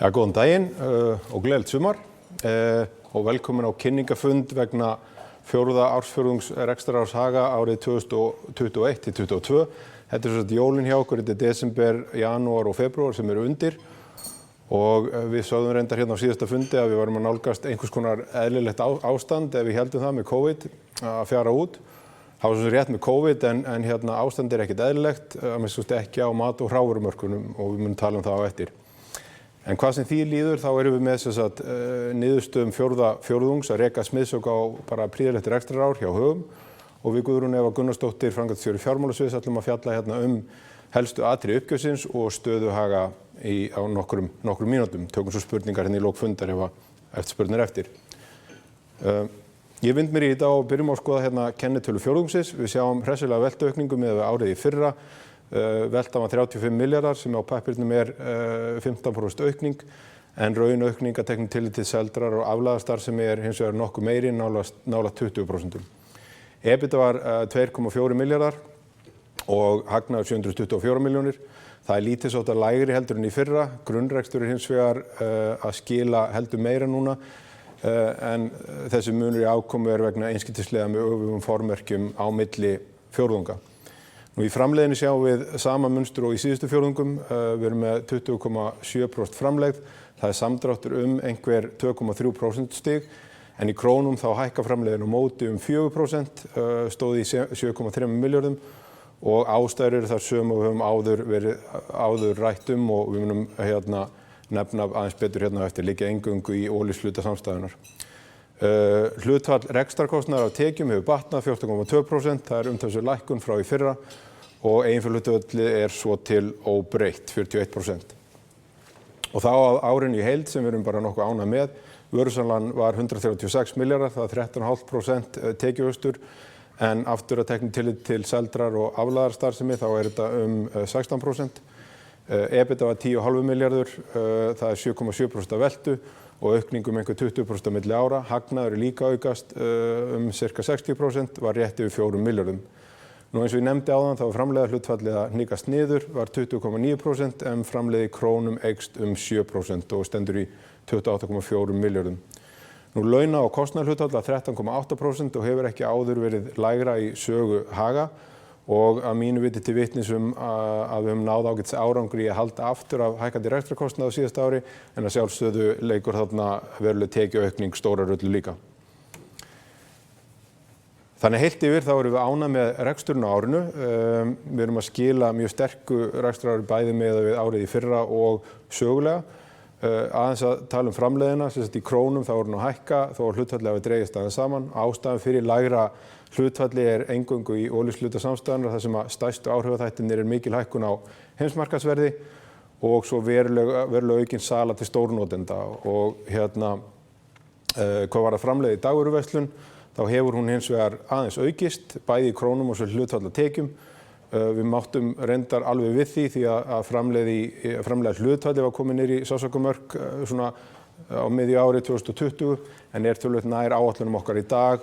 Ja, góðan daginn og gleðilegt sumar og velkomin á kynningafund vegna fjórða ársfjórðungs rekstrarárs Haga árið 2021-2022. Þetta er svo jólin hjá okkur, þetta er desember, janúar og febrúar sem eru undir og við sögðum reyndar hérna á síðasta fundi að við varum að nálgast einhvers konar eðlilegt ástand ef við heldum það með COVID að fjara út. Það var svo rétt með COVID en hérna ástand er ekkert eðlilegt, að minnst kosti ekki á mat- og hrávörumörkunum og við munum tala um það á eftir. En hvað sem því líður þá erum við með niðurstöðum fjórða fjórðungs að reka smiðsök á bara prýðilegt rekstrarár hjá Högum og við Guðrún Eva Gunnarsdóttir, framkvæmdastjóri fjármálasviðs, ætlum að fjalla hérna helstu atriði uppgjörsins og stöðu Haga á nokkrum mínútum. Tökum svo spurningar hérna í lok fundar ef spurnir eftir. Ég vind mér í þetta og byrjum á að skoða hérna kennitölu fjórðungsins. Við sjáum hressilega veltuaukningu með árið í fyrra. Veltan var 35 milljarðar sem á pappírnum er 15% aukning en raunaukning að teknu tillit til seldrar og aflaðarstarfsemi er hins vegar nokkuð meiri, nálægt 20%. EBITDA var 2,4 milljarðar og hagnaður 724 milljónir. Það er lítið svolítið lægri heldur en í fyrra. Grunnrekstur er hins vegar að skila heldur meira núna en þessi munur í afkomu er vegna einskiptislega með öfugum formerkjum á milli fjórðunga. Nú í framleiðinni sjáum við sama munstur og í síðustu fjórðungum. Við erum með 20,7% framlegð. Það er samdráttur einhver 2,3% stig en í krónum þá hækka framleiðin á móti 4%, stóð í 7,3 milljörðum og ástæður eru þar sömu og við höfum áður rætt og við munum hérna nefna aðeins betur hérna eftir líka eingöngu í ólífsluta samstæðunar. Hlutfall rekstrarkostnaðar af tekjum hefur batnað 14,2%, það er umtalsverð lækkun frá í fyrra og eiginfjárhlutfallið er svo til óbreytt 41%. Og þá á árinu í heild sem við erum bara nokkuð ánægð með, vörusalan var 136 milljarðar, það er 13,5% tekjuvöxtur en aftur að teknu tillit til seldrar og aflaðarstarfsemi þá er þetta 16%. EBITDA var 10,5 milljarður, það er 7,7% af veltu og aukningum einhver 20% á milli ára. Hagnaður er líka aukast cirka 60%, var rétt yfir 4 milljörðum. Nú eins og ég nefndi áðan þá framleiða hlutfallið að hnikast niður, var 20,9% en framleiði í krónum eykst 7% og stendur í 28,4 milljörðum. Nú launa- og kostnaðarhlutfall að 13,8% og hefur ekki áður verið lægra í sögu Haga og að mínu viti til vitnis að við höfum náð ágætis árangri í að halda aftur af hækkandi rekstrarkostnað á síðasta ári en að sjálfsögðu leikur þarna veruleg tekjuaukning stóra rullu líka. Þannig heilt yfir þá erum við ánægð með reksturinn á árinu. Við erum að skila mjög sterku rekstrarári bæði með við árið í fyrra og sögulega. Aðeins að tala um framleiðina, í krónum þá er hún að hækka þó að hlutfallið hafi dregist aðeins saman. Ástæðan fyrir lægra hlutfalli er eingöngu í ólífsluta samstæðunar þar sem að stærstu áhrifaþættirnir er mikil hækkun á heimsmarkaðsverði og svo verulega aukin sala til stórnotenda og hérna hvað var að framleiða í dagvöruverslun þá hefur hún hins vegar aðeins aukist bæði í krónum og svo hlutfallatekjum. Við máttum reyndar alveg við því að framleiða hlutfalli var komið niður í sársaukamörk svona á miðju ári 2020 en er töluvert nær áætlunum okkar í dag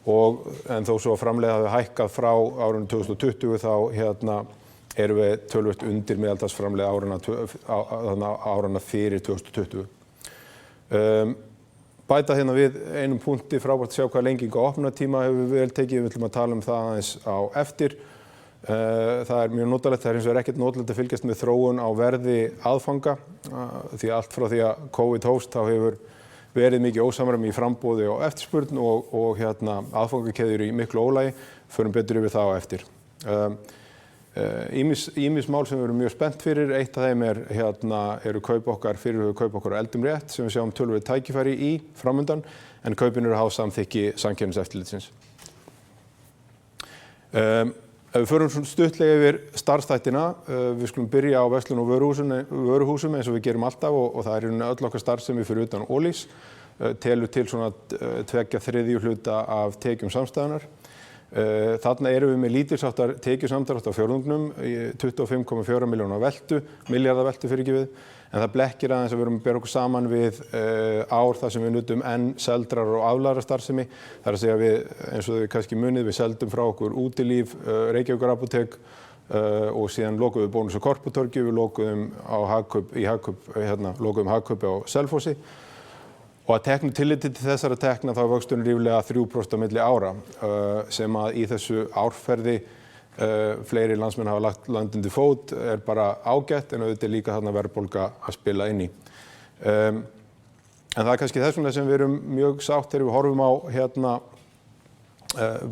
en þó svo að framleiða hafi hækkað frá árinu 2020 þá hérna erum við töluvert undir meðaltalsframleiða árana fyrir 2020. Bæta hérna við einum punkti frábært að sjá hvað lenging á opnunartíma hefur vel tekið, við ætlum að tala um það aðeins á eftir. Það er mjög notalegt, það er hins vegar ekkert notalegt að fylgjast með þróun á verði aðfanga því allt frá því að COVID hófst þá hefur verið mikið ósamræmi í framboði og eftirspurn og hérna aðfangakeðjur í miklu ólagi, förum betur yfir það á eftir. Ýmis mál sem við erum mjög spennt fyrir, eitt af þeim eru kaup okkar á eldum rétt sem við sjáum töluvert tækifæri í framundan en kaupin eru að hafa samþykki Samkeppniseftirlitsins. Ef við förum stuttlega yfir starfsþættina, við skulum byrja á verslun og vöruhúsum eins og við gerum alltaf og það er öll okkar starfsemi fyrir utan ólís, telur til svona 2/3 hluta af tekjum samstæðunar. Þarna erum við með lítilsháttar tekjusamdrátt á fjórðungnum, 25,4 milljarða veltu fyrirgefið, en það blekkir aðeins að við erum að bera okkur saman við ár þar sem við nutum enn seldrar og aflaðarstarfsemi. Það er að segja við, eins og þið kannski munið, við seldum frá okkur Útilíf, Reykjavíkur apótek, og síðan lokuðum við Bónus á Korputorgi, við lokuðum lokuðum Hagkaupi á Selfossi og að teknu tilliti til þessara tekna þá er vöxturinn ríflega 3% á milli ára sem að í þessu árferði fleiri landsmenn hafa lagt land undir fót bara ágætt en auðvitað líka þarna verðbólga að spila inn í. En það er kannski þess vegna sem við erum mjög sátt þegar við horfum á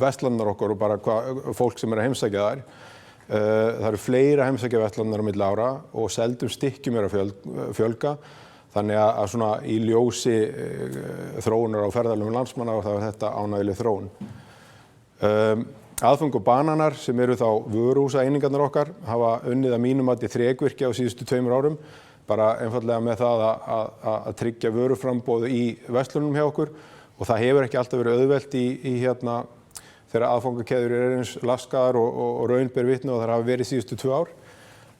verslanirnar okkar og bara fólk sem að heimsækja þær. Það eru fleiri að heimsækja verslanirnar á milli ára og seldum stykkjum að fjölga. Þannig að svona í ljósi þróunar á ferðalögum landsmanna og það er þetta ánægjuleg þróun. Aðföng og bananar sem eru þá vöruhúsaeiningarnar okkar hafa unnið að mínu mati þrekvirki á síðustu 2 árum. Bara einfaldlega með það að tryggja vöruframboð í verslunum hjá okkur og það hefur ekki alltaf verið auðvelt í þegar aðfangakeðjur eru eins laskaðar og raun ber vitni og það hafa verið síðustu 2 ár.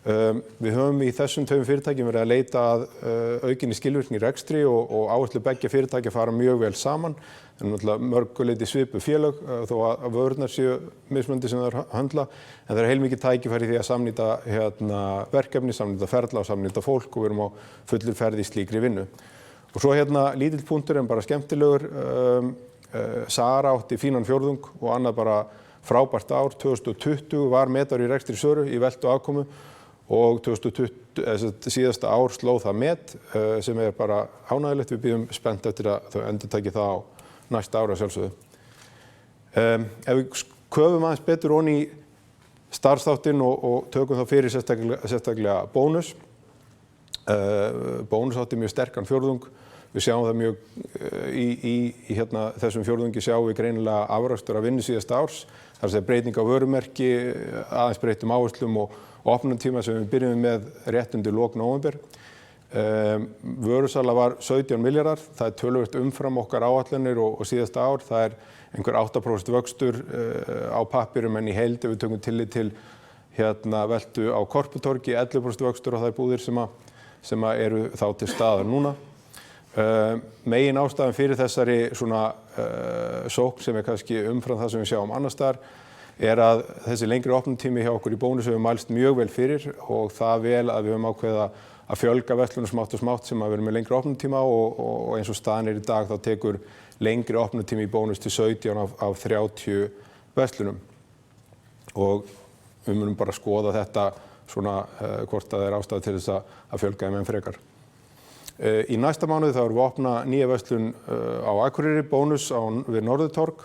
Við höfum í þessum 2 fyrirtækjum verið að leita að aukinni skilvirkni í rekstri og áherslu beggja fyrirtækja fara mjög vel saman. Það er náttúrulega mörguleyti svipuð félög þó að vörurnar séu mismunandi sem þær höndla en það er heilmikið tækifæri í því að samnýta verkefni, samnýta ferla og samnýta fólk og við erum á fullri ferð í slíkri vinnu. Og svo lítill punktur en bara skemmtilegur. Sara átti fínan fjórðung og annað bara frábært ár. 2020 var metár í rekstri Söru í veltu og afkomu og 2020, síðasta ár sló það met sem er bara ánægjulegt. Við bíðum spennt eftir að þau endurtaki það á næsta ári að sjálfsögðu. Ef við köfum aðeins betur ofan í starfsþáttinn og tökum þá fyrir sérstaklega Bónus. Bónus átti mjög sterkan fjórðung. Við sjáum það mjög í þessum fjórðungi sjáum við greinilega afrakstur af vinnu síðasta árs. Það er að segja breyting á vörumerki, aðeins breyttum áherslum og opnunartíma sem við byrjum með rétt undir lok nóvember. Vörusala var 17 milljarðar. Það er töluvert umfram okkar áætlanir og síðasta ár. Það er einhver 8% vöxtur á pappirum en í heild ef við tökum tillit til veltu á Korputorgi, 11% vöxtur á þær búðir sem eru þá til staðar núna. Megin ástæðan fyrir þessari svona sókn sem er kannski umfram það sem við sjáum annars staðar að þessi lengri opnunartími hjá okkur í Bónus hefur mælst mjög vel fyrir og það vel að við höfum ákveðið að fjölga verslunum smátt og smátt sem að vera með lengri opnunartíma og eins og staðan í dag þá tekur lengri opnunartími í Bónus til 17 af 30 verslunum og við munum bara skoða þetta svona hvort það er ástæða til þess að fjölga þeim enn frekar. Í næsta mánuði þá erum við að opna nýja verslun á Akureyri, Bónus við Norðurtorg.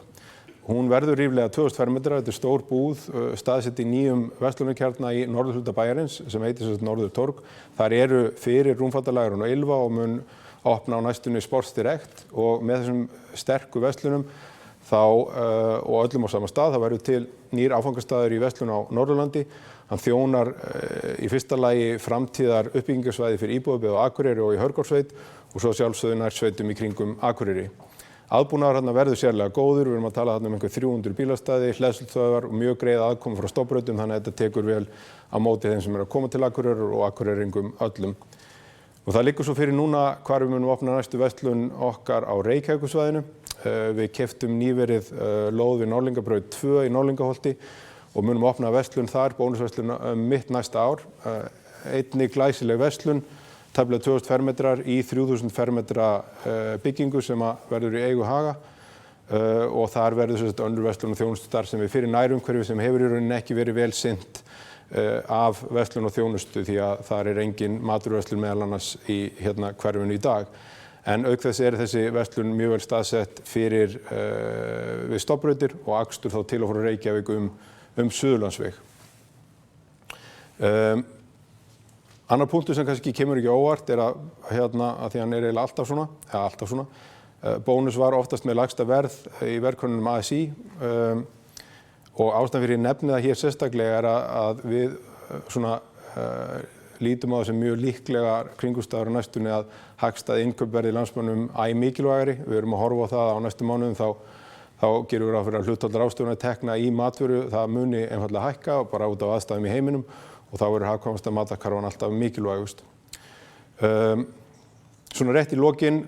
Hún verður ríflega 2000 fermetra, þetta er stór búð, staðsett í nýjum verslunarkjarna í norðurhluta bæjarins sem heitir Norðurtorg. Þar eru fyrir rúmfattalagerinn og Ylva og mun opna á næstunni Sports Direct og með þessum sterku verslunum þá og öllum á sama stað, það verður til nýr áfangastaður í verslun á Norðurlandi. Hann þjónar í fyrsta lagi framtíðar uppbyggingarsvæði fyrir íbúðabyggð á Akureyri og í Hörgársveit og svo sjálfsögðu nærsveitum í kringum Akureyri. Aðbúnaður þarna verður sérlega góður, við erum að tala þarna einhver 300 bílastæði, hleðslustöðvar og mjög greið aðkoma frá stofnbrautum þannig að þetta tekur vel á móti þeim sem eru að koma til Akureyrar og Akureyringum öllum. Og það liggur svo fyrir núna hvar við munum opna næstu verslun okkar á Reykjavíkursvæðinu. Við keyptum nýverið lóð við Norðlingabraut 2 í Norðlingaholti og munum opna verslun þar, bónusverslun mitt næsta ár. Einnig glæsileg verslun, tæplega 2000 fermetrar í 3000 fermetra byggingu sem verður í eigu Haga og þar verður önnur verslun og þjónustustarfsemi fyrir nærumhverfi sem hefur í rauninni ekki verið vel sinnt af verslun og þjónustu því að þar er engin matvöruverslun meðal annars í hverfinu í dag. En auk þess þessi verslun mjög vel staðsett fyrir við stofnbrautir og akstur þá til og frá Reykjavík Suðurlandsveg. Annar punktur sem kannski kemur ekki óvart að því hann er eiginlega alltaf svona. Bónus var oftast með lægsta verð í verðkönnunum ASÍ og ástæðan fyrir nefnið það hér sérstaklega að við svona lítum á þessum mjög líklega kringumstæður á næstunni að hagstæð innkaup verði landsmönnum mikilvægari. Við erum að horfa á það á næstu mánuðum þá gerum við ráð fyrir að hlutdeildarástæðunar tekna í matvöru það muni einfaldlega hækka og bara út á aðstæðum í heiminum og þá verður hagkvæmasta matarkarfan alltaf mikilvægust. Svona rétt í lokin,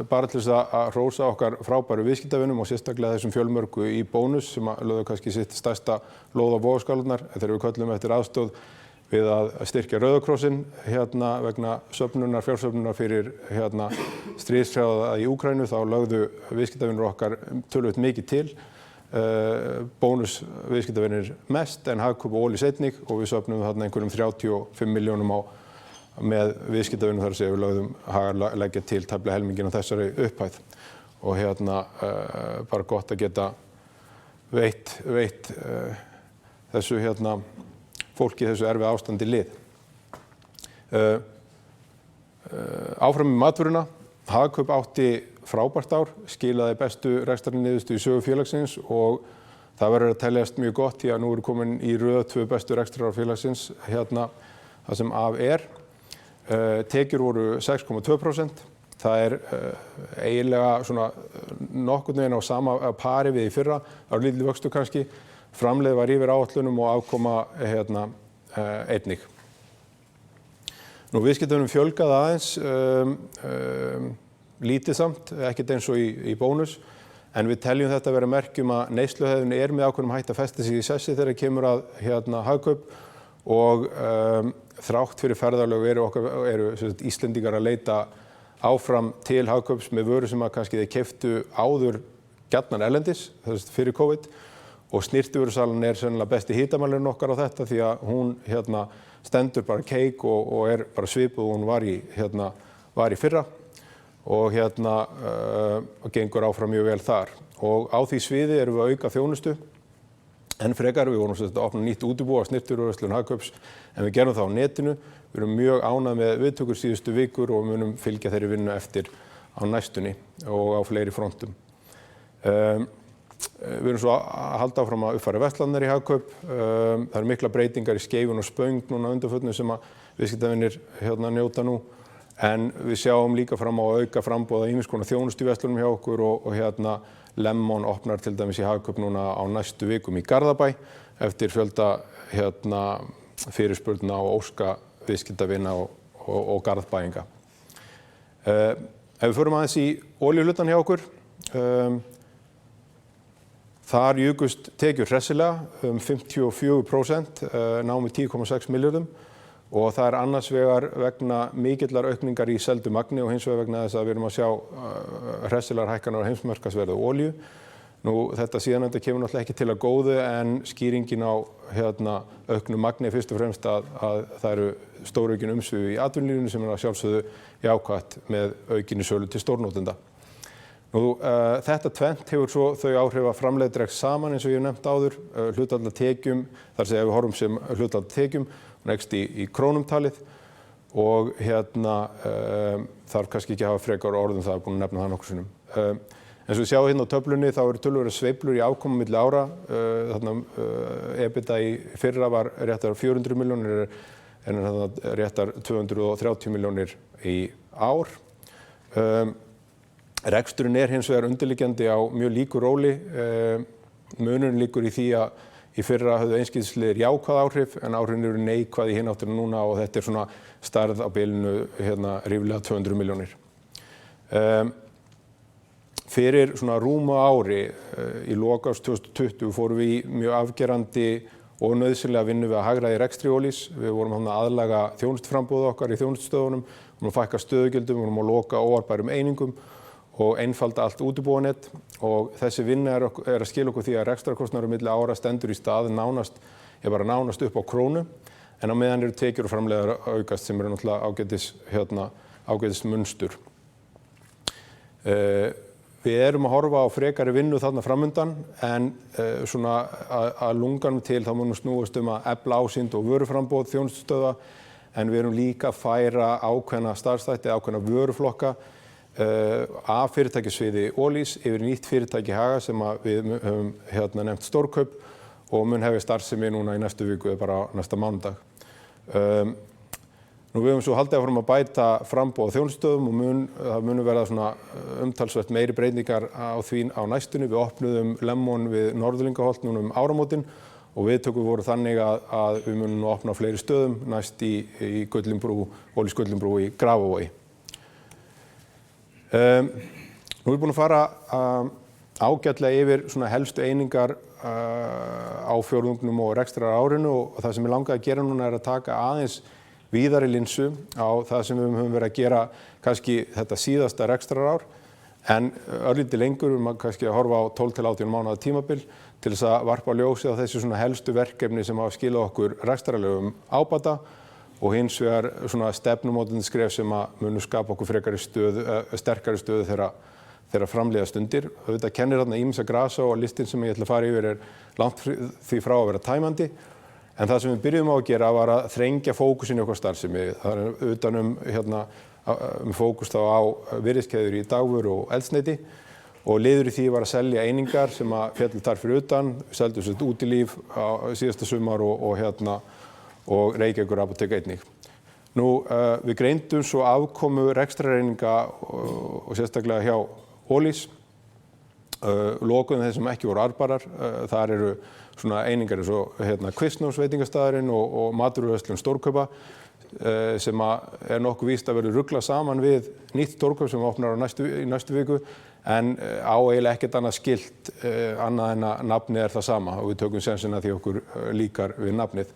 bara til þess að hrósa okkar frábæru viðskiptavinum og sérstaklega þessum fjölmörgu í Bónus sem lögðu kannski sitt stærsta lóð á vogarskálarnar þegar við köllum eftir aðstoð við að styrkja Rauða krossinn hérna vegna fjársöfnunar fyrir hérna stríðshrjáða í Úkraínu, þá lögðu viðskiptavinur okkar töluvert mikið til. Bónus viðskiptavinir mest en Hagkaup og Olís einnig og við söfnum þarna einhverjum 35 milljónum með viðskiptavinum þar að segja við lögðum Hagar leggja til tæplega helminginn á þessari upphæð og hérna bara gott að geta veitt þessu hérna fólki þessu erfið ástandi lið. Áfram með matvöruna, Hagkaup átti frábært ár, skilaði bestu rekstrarniðurstöðu í sögu félagsins og það verður að teljast mjög gott því að nú eru komin í röð 2 bestu rekstrar félagsins hérna það sem af er. Tekjur voru 6,2%. Það eiginlega svona nokkurn veginn á sama pari við í fyrra, það var lítill vöxtur kannski. Framleiðið var yfir áætlunum og afkoma hérna einnig. Nú viðskiptavinum fjölgaði aðeins lítið samt, ekkert eins og í Bónus, en við teljum þetta að vera merkjum að neysluhegðun með ákveðnum hætti að festa sig í sessi þegar kemur að hérna Hagkaup og þrátt fyrir ferðalög eru Íslendingar að leita áfram til Hagkaups með vöru sem að kannski þeir keyptu áður gjarnan erlendis, fyrir COVID og snyrtivörusalan sennilega besti hitamælirinn okkar á þetta því að hún hérna stendur bara keik og bara svipuð og hún var í fyrra og hérna gengur áfram mjög vel þar. Og á því sviði erum við að auka þjónustu enn frekar. Við vorum að opna nýtt útibú á snyrtivöruverslun Hagkaups en við gerum það á netinu. Við erum mjög ánægð með viðtökur síðustu vikur og munum fylgja þeirri vinnu eftir á næstunni og á fleiri frontum. Við erum svo að halda áfram að uppfæra verslanir í Hagkaup. Það eru mikla breytingar í Skeifun og Spöng núna undanförnu sem að viðskiptavinir hérna njóta nú. En við sjáum líka fram á að auka framboð af ýmiss konar þjónustu í verslunum hjá okkur og hérna Lemon opnar til dæmis í Hagkaup núna á næstu vikum í Garðabæ eftir fjölda hérna fyrirspurna og óska viðskiptavina og garðbæinga. Ef við förum aðeins í olíuhlutann hjá okkur, þar jukust tekjur hressilega 54%, námu 10,6 milljörðum og það annars vegar vegna mikillar aukningar í seldu magni og hins vegar vegna þess að við erum að sjá hressilegar hækkanir á heimsmarkaðsverði á olíu. Nú þetta síðanefnda kemur náttúrulega ekki til að góðu en skýringin á hérna auknu magni fyrst og fremst að það eru stóraukin umsvif í atvinnulífinu sem að sjálfsögðu jákvætt með aukinni sölu til stórnotenda. Nú þetta tvennt hefur svo þau áhrif að framleiðið dregst saman eins og ég hef nefnt áður, hlutfall af tekjum, þar sem við horfum sem hlutfall af tekjum, nekst í krónumtalið og hérna þarf kannski ekki að hafa frekar orðum það, búin að nefna það nokkur sinnum. Eins og við sjáum hérna á töflunni þá eru töluverðar sveiflur í afkomu milli ára. Þarna EBITDA í fyrra var réttar 400 milljónir en þarna réttar 230 milljónir í ár. Reksturinn hins vegar undirliggjandi á mjög líku róli. Munurinn liggur í því að í fyrra höfðu einskiptisliðir jákvæð áhrif en áhrifin eru neikvæð í hináttina núna og þetta svona stærð á bilinu hérna ríflega 200 milljónir. Fyrir svona rúmu ári í lok árs 2020 fórum við í mjög afgerandi og nauðsynlega vinnu við að hagræða í rekstri Olís. Við vorum að aðlaga þjónustuframboð okkar í þjónustustöðunum, vorum að fækka stöðugjöldum, vorum að loka óarðbærum einingum og einfalda allt útibúanett og þessi vinna að skila okkur því að rekstrarkostnaður milli ára stendur í stað nánast upp á krónu en á meðan eru tekjur og framleiðar aukast sem eru náttúrulega ágætis munstur. Við erum að horfa á frekari vinnu þarna framundan en svona að lunganum til þá munum snúast að efla ásýnd og vöruframboð þjónustustöðva en við erum líka að færa ákveðna starfsþætti, ákveðna vöruflokka af fyrirtækjasviði Olís yfir nýtt fyrirtæki Haga sem við höfum nefnt Stórkaup og mun hefja starfsemi núna í næstu viku eða bara næsta mánudag. Nú við höfum svo haldið áfram að bæta framboð á þjónustustöðvum og það munu verða svona umtalsvert meiri breytingar á því á næstunni. Við opnuðum Lemon við Norðlingaholt núna áramótin og viðtökur voru þannig að við munum nú opna á fleiri stöðum næst í Gullinbrú, Olís Gullinbrú í Grafarvogi. Nú er búin að fara ágætlega yfir svona helstu einingar á fjórðungnum og rekstrarárinu og það sem ég langaði að gera núna er að taka aðeins víðari linsu á það sem við höfum verið að gera kannski þetta síðasta rekstrarár en örlítið lengur kannski að horfa á 12 til 18 mánaða tímabil til þess að varpa ljósið á þessi svona helstu verkefni sem hafa skilað okkur rekstrarlegum ábata og hins vegar svona stefnumótandi skref sem að munu skapa okkur sterkari stöðu þegar framleiða stundir. Auðvitað kennir þarna ýmsa grasa og listin sem ég ætla að fara yfir er langt því frá að vera tæmandi. En það sem við byrjuðum á að gera var að þrengja fókusin í okkar starfsemi. Það er utan fókus þá á virðiskeðjur í dagvöru og eldsneyti og liður í því var að selja einingar sem að féllu þar fyrir utan. Við seldum svo útilíf á síðasta sumar og Reykjavíkur apótek einnig. Nú, við greindum svo afkomu rekstrareininga og sérstaklega hjá Ólís, lokuðum þeir sem ekki voru arðbærar. Þar eru svona einingar eins og Kvistnós veitingastaðurinn og matvöruverslun Stórkaupa sem er nokkuð víst að verður ruglað saman við nýtt stórkaup sem opnar í næstu viku en á eiginlega ekkert annað skylt annað en að nafnið er það sama og við tökum sénsinn að því okkur líkar við nafnið.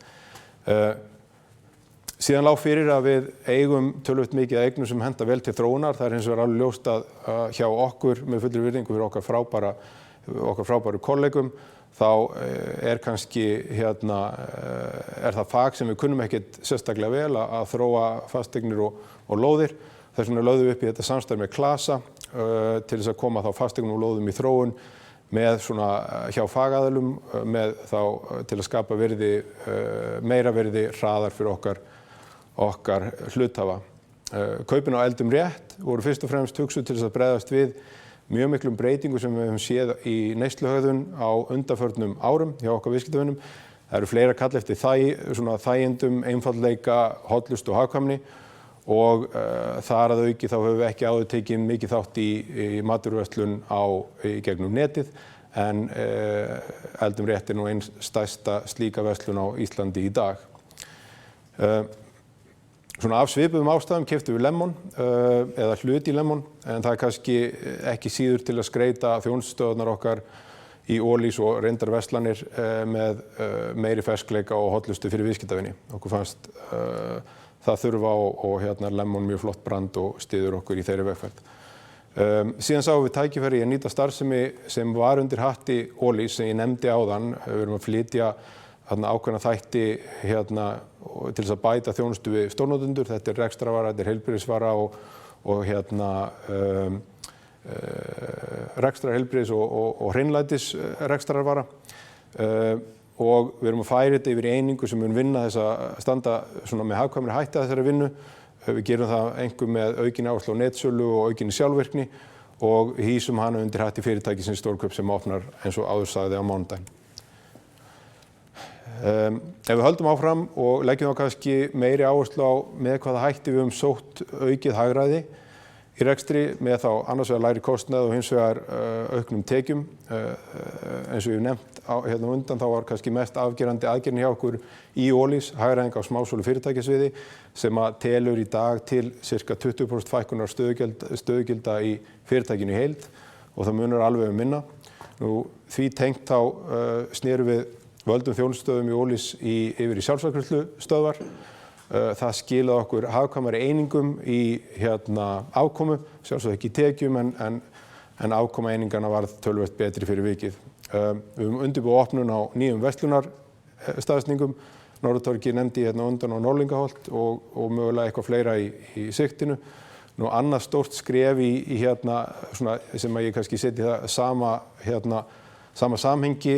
Síðan lá fyrir að við eigum töluvert mikið eignum sem henta vel til þróunar. Það er hins vegar alveg ljóst að hjá okkur með fullri virðingu fyrir okkar frábæru kollegum þá er kannski er það fag sem við kunnum ekkert sérstaklega vel að þróa fasteignir og lóðir. Þess vegna lögðum við upp í þetta samstarf með Klasa til þess að koma þá fasteignum og lóðum í þróun með svona hjá fagaðilum með þá til að skapa meira virði hraðar fyrir okkar hluthafa. Kaupin á Eldum rétt voru fyrst og fremst hugsuð til þess að bregðast við mjög miklum breytingum sem við höfum séð í neysluhegðun á undanförnum árum hjá okkar viðskiptavinum. Það eru fleira kall eftir þægindum, einfaldleika, hollustu og hagkvæmni og þar að auki þá höfum við ekki áður tekið mikið þátt í matvöruverslun í gegnum netið en Eldum rétt er nú einn stærsta slíka verslun á Íslandi í dag. Svona af svipuðum ástæðum keyptum við Lemon eða hlut í Lemon en það er kannski ekki síður til að skreyta þjónustustöðvarnar okkar í Ólís og reyndar verslanir með meiri ferskleika og hollustu fyrir viðskiptavini. Okkur fannst það þurfa og Lemon mjög flott brand og styður okkur í þeirri vegferð. Síðan sáum við tækifæri í að nýta starfsemi sem var undir hatti Ólís sem ég nefndi áðan. Við erum að flytja ákveðna þætti til þess að bæta þjónustu við stórnotendur. Þetta er rekstrarvara, þetta er heilbrigðisvara og rekstrarheilbrigðis og hreinlætis rekstrarvara. Og við erum að færa þetta yfir í einingu sem mun vinna þess að standa svona með hagkvæmri hætti að þessari vinnu. Við gerum það einkum með aukinni áherslu á netsölu og aukinni sjálfvirkni og hýsum hana undir hatti fyrirtækisins Stórkaup sem opnar eins og áður sagði á mánudaginn. Ef við höldum áfram og leggjum þá kannski meiri áherslu á með hvaða hætti við höfum sótt aukið hagræði í rekstri með þá annars vegar lægri kostnað og hins vegar auknum tekjum. Eins og ég hef nefnt undan þá var kannski mest afgerandi aðgerðin hjá okkur í Ólís, hagræðing á smásölu fyrirtækjasviði sem að telur í dag til ca. 20% fækkunar stöðugilda í fyrirtækinu í heild og það munar alveg minna. Nú, því tengt þá snerum við völdum þjónustustöðum í Ólís yfir í sjálfsafgreiðslustöðvar. Það skilaði okkur hagkvæmari einingum í afkomu, sjálfsagt ekki í tekjum en afkoma einingana varð töluvert betri fyrir vikið. Við höfum undirbúið opnun á nýjum verslunarstaðsetningum. Norðurtorgi nefndi undan á Norðlingaholt og mögulega eitthvað fleira í sigtinu. Nú annað stórt skref í svona sem að ég kannski setji það sama samhengi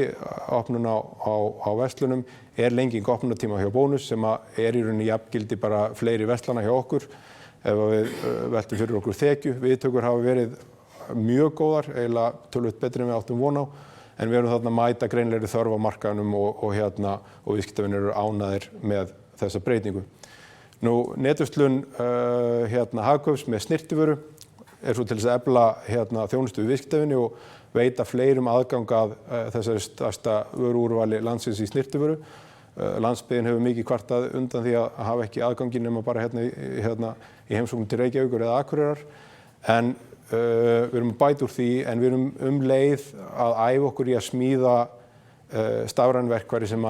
opnun á verslunum er lenging opnunartíma hjá Bónus sem er í rauninni jafngildi bara fleiri verslana hjá okkur. Ef við veltum fyrir okkur þekju, viðtökur hafa verið mjög góðar, eiginlega töluvert betri en við áttum von á, en við erum þarna að mæta greinlegri þörf á markaðnum og viðskiptavinir eru ánægðir með þessa breytingu. Nú, netverslun Hagkaups með snyrtivöru er svo til þess að efla þjónustu við viðskiptavinni og veita fleirum aðgang að þessari stærsta vöruúrvali landsins í snyrtivöru. Landsbyggðin hefur mikið kvartað undan því að hafa ekki aðganginn nema bara í heimsóknum til Reykjavíkur eða Akureyrar. En við erum að bæta úr því en við erum leið að æfa okkur í að smíða stafræn verkfæri sem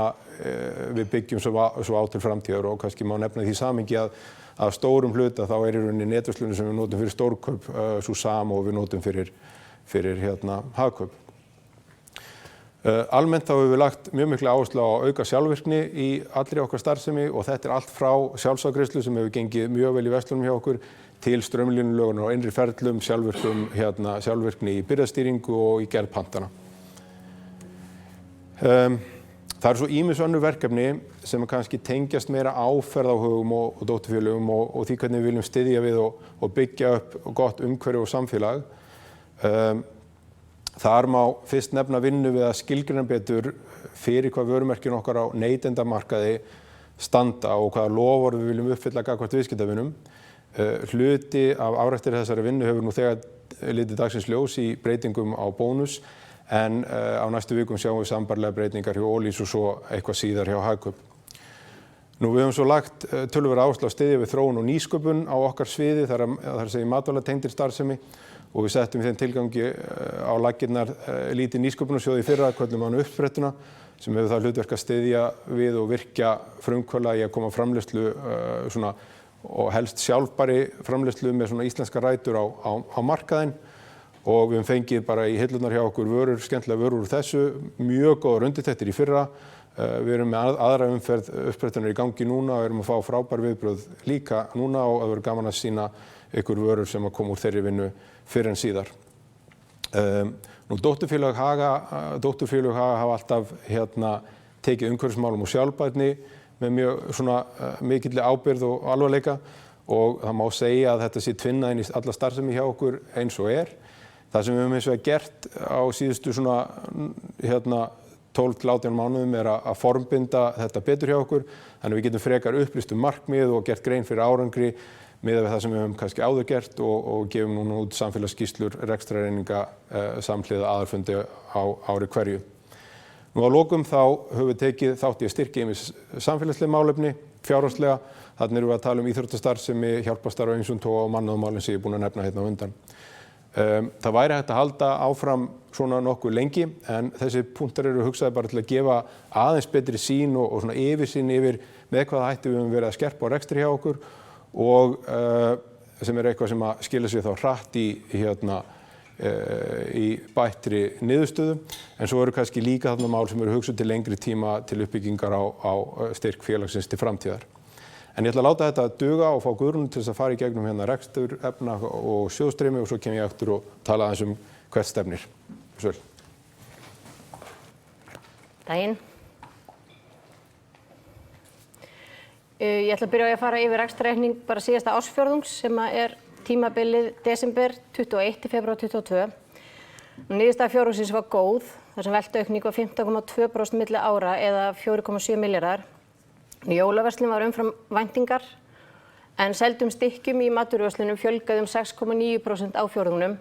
við byggjum svo á til framtíðar og kannski má nefna því samhengi að stórum hluta þá í rauninni netverslunum sem við notum fyrir stórkaup svo sama og við notum fyrir hagkaup. Almennt þá höfum við lagt mjög mikla áherslu á að auka sjálfvirkni í allri okkar starfsemi og þetta allt frá sjálfsafgreiðslu sem hefur gengið mjög vel í verslunum hjá okkur til straumlínulögunar og innri ferlum, sjálfvirkni í birgðastýringu og í gerð pantana. Það svo ýmis önnur verkefni sem kannski tengjast meira áferðahögum og dótturfélögum og því hvernig við viljum styðja við og byggja upp gott umhverfi og samfélag. Þar má fyrst nefna vinnu við að skilgreina betur fyrir hvað vörumerkin okkar á neytendamarkaði standa og hvaða loforð við viljum uppfylla gagnvart viðskiptavinum. Hluti af afrakstur þessari vinnu hefur nú þegar litið dagsins ljós í breytingum á bónus en á næstu vikum sjáum við sambærilegar breytingar hjá Ólís og svo eitthvað síðar hjá Hagkaup. Nú við höfum svo lagt töluverða áherslu á styðja við þróun og nýsköpun á okkar sviði, það er að segja matvælatengdri starfsemi og við settum í þeim tilgangi á laggirnar lítið nýsköpunarsjóð í fyrra, köllum hann uppsprettuna, sem hefur það hlutverk að styðja við og virkja frumkvöðla í að koma framleiðslu og helst sjálfbæri framleiðslu með svona íslenska rætur á markaðinn og við höfum fengið bara í hillurnar hjá okkur skemmtilega vörur úr þessu, mjög góðar undirtektir í fyrra. Við erum með aðra umferð uppsprettunar í gangi núna og erum að fá frábær viðbrögð líka núna og það verður gaman að sýna ykkur vörur sem að koma úr þeirri vinnu fyrr en síðar. Nú dótturfélög Haga hafa alltaf tekið umhverfismálum og sjálfbærni með mjög svona mikilli ábyrgð og alvarleika og það má segja að þetta sé tvinnað inn í alla starfsemi hjá okkur eins og er. Það sem við höfum eins og gert á síðustu svona 12-18 mánuðum er að formbinda þetta betur hjá okkur þannig að við getum frekar upplýst markmið og gert grein fyrir árangri miðað við það sem við höfum kannski áður gert og gefum núna út samfélagsskýrslur rekstrareininga samhliða aðalfundi á ári hverju. Nú að lokum þá höfum við tekið þátt í að styrkja ýmis samfélagsleg málefni, fjárhagslega, þarna erum við að tala um íþróttastarfsemi, hjálparstarf af ýmsum toga og mannúðarmálin sem ég er búinn að nefna hérna á undan. Það væri hægt að halda áfram svona nokkuð lengi en þessi punktar eru hugsaði bara til að gefa aðeins betri sýn og svona yfirsýn yfir með hvaða hætti við höfum verið að skerpa á rekstri hjá okkur og sem er eitthvað sem að skila sig þá hratt í bættri niðurstöðu en svo eru kannski líka þarna mál sem eru hugsuð til lengri tíma til uppbyggingar á styrk félagsins til framtíðar. En ég ætla að láta þetta duga og fá Guðrúnu til þess að fara í gegnum hérna rekstur, efna og sjóðstreymi og svo kem ég aftur og tala aðeins hvert stefnir. Svöl. Daginn. Ég ætla að byrja á að fara yfir rekstrarreikning bara síðasta ársfjórðungs sem er tímabilið desember 21 til febrúar 22. Niðurstaða fjórðungsins var góð, þar sem veltuaukning var 15,2% milli ára eða 4,7 milljarðar. Jólaverslun var umfram væntingar en seldum stykkjum í matvöruverslunum fjölgaði 6,9% á fjórðungnum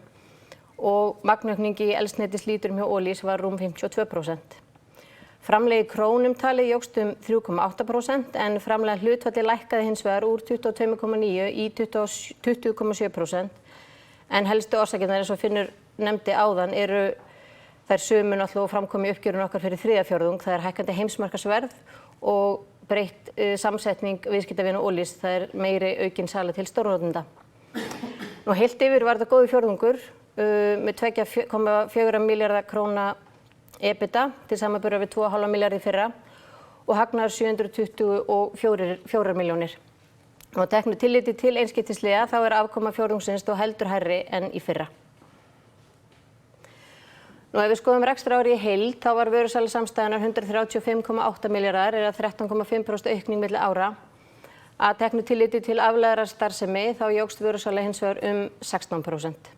og magnaukning í eldsneytislítrum hjá Ólís var rúm 52%. Framlegð í krónum talið jókst 3,8% en framlegð hlutfalli lækkaði hins vegar úr 22,9% í 20,7% en helstu orsakirnar eins og Finnur nefndi áðan eru þær sömu náttúrulega og framkomi í uppgjörun okkar fyrir þriðja fjórðung, það er hækkandi heimsmarkaðsverð og breytt samsetning viðskiptavina Ólís, það er meiri aukin sala til stórnotenda. Nú heilt yfir var þetta góður fjórðungur með 2,4 milljarða króna EBITDA til samanburðar við 2,5 milljarði fyrra og hagnaður 724 milljónir. Og teknu tilliti til einskiptisliða þá er afkoma fjórðungsins þó heldur hærri en í fyrra. Nú ef við skoðum rekstrarári í heild þá var vörusala samstæðunar 135,8 milljarðar eða 13,5% aukning milli ára. Að teknu tilliti til afleiðrar starfsemi þá jókst vörusala hins vegar 16%.